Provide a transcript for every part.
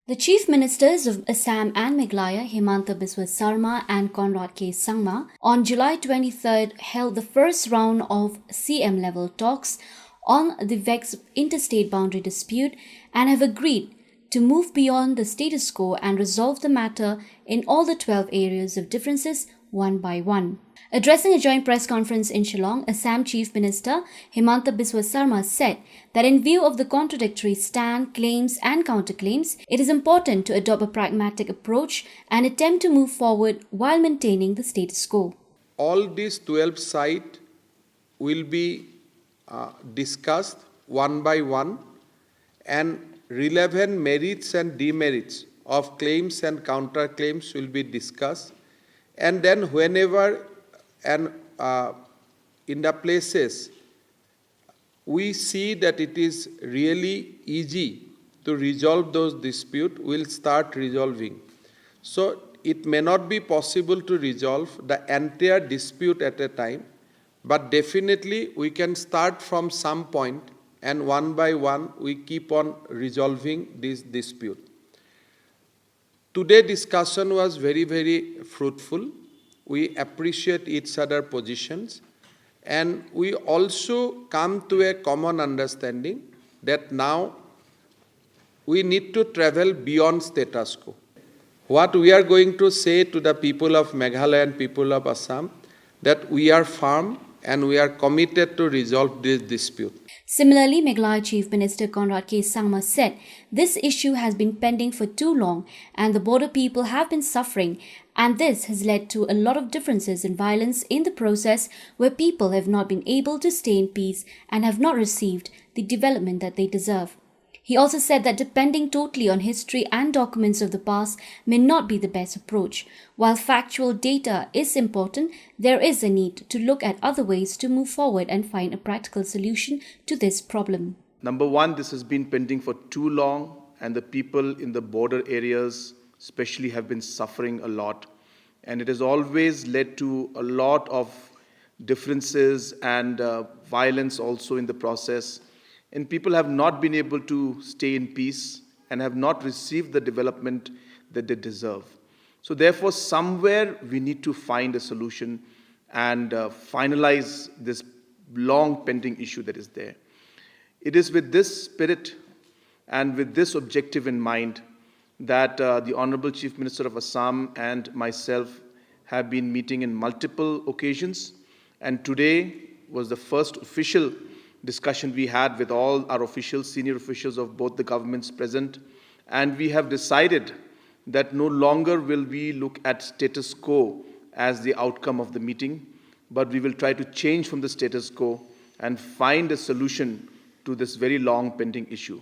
The Chief Ministers of Assam and Meghalaya, Himanta Biswa Sarma and Conrad K. Sangma, on July 23rd held the first round of CM-level talks on the vexed interstate boundary dispute and have agreed to move beyond the status quo and resolve the matter in all the 12 areas of differences one by one. Addressing a joint press conference in Shillong, Assam Chief Minister Himanta Biswa Sarma said that in view of the contradictory stand, claims and counterclaims, it is important to adopt a pragmatic approach and attempt to move forward while maintaining the status quo. All these 12 sites will be discussed one by one, and relevant merits and demerits of claims and counterclaims will be discussed. And then whenever and in the places we see that it is really easy to resolve those disputes, we'll start resolving. So it may not be possible to resolve the entire dispute at a time, but definitely we can start from some point, and one by one we keep on resolving this dispute. Today's discussion was very, very fruitful. We appreciate each other's positions, and we also come to a common understanding that now we need to travel beyond status quo. What we are going to say to the people of Meghalaya and people of Assam, that we are firm and we are committed to resolve this dispute. Similarly, Meghalaya Chief Minister Conrad K. Sangma said this issue has been pending for too long and the border people have been suffering, and this has led to a lot of differences and violence in the process where people have not been able to stay in peace and have not received the development that they deserve. He also said that depending totally on history and documents of the past may not be the best approach. While factual data is important, there is a need to look at other ways to move forward and find a practical solution to this problem. Number one, this has been pending for too long, and the people in the border areas especially have been suffering a lot. And it has always led to a lot of differences and violence also in the process. And people have not been able to stay in peace and have not received the development that they deserve. So therefore, somewhere we need to find a solution and finalize this long pending issue that is there. It is with this spirit and with this objective in mind that the Honorable Chief Minister of Assam and myself have been meeting in multiple occasions. And today was the first official discussion we had with all our officials, senior officials of both the governments present, and we have decided that no longer will we look at status quo as the outcome of the meeting, but we will try to change from the status quo and find a solution to this very long pending issue.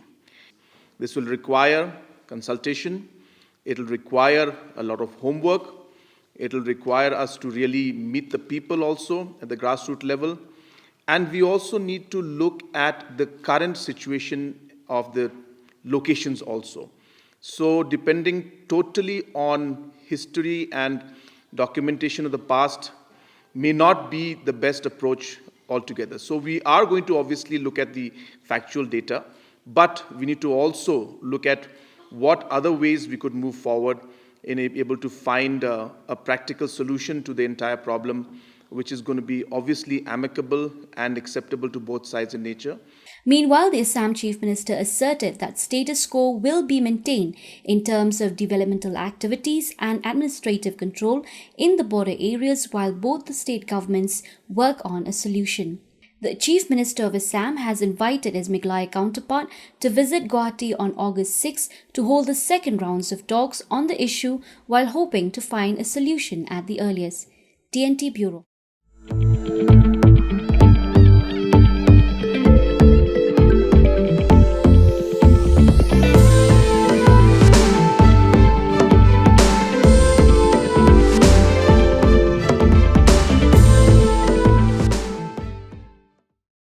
This will require consultation, it will require a lot of homework, it will require us to really meet the people also at the grassroots level. And we also need to look at the current situation of the locations also. So depending totally on history and documentation of the past may not be the best approach altogether. So we are going to obviously look at the factual data, but we need to also look at what other ways we could move forward in able to find a practical solution to the entire problem, which is going to be obviously amicable and acceptable to both sides in nature. Meanwhile, the Assam Chief Minister asserted that status quo will be maintained in terms of developmental activities and administrative control in the border areas while both the state governments work on a solution. The Chief Minister of Assam has invited his Meghalaya counterpart to visit Guwahati on August 6 to hold the second rounds of talks on the issue while hoping to find a solution at the earliest. TNT Bureau.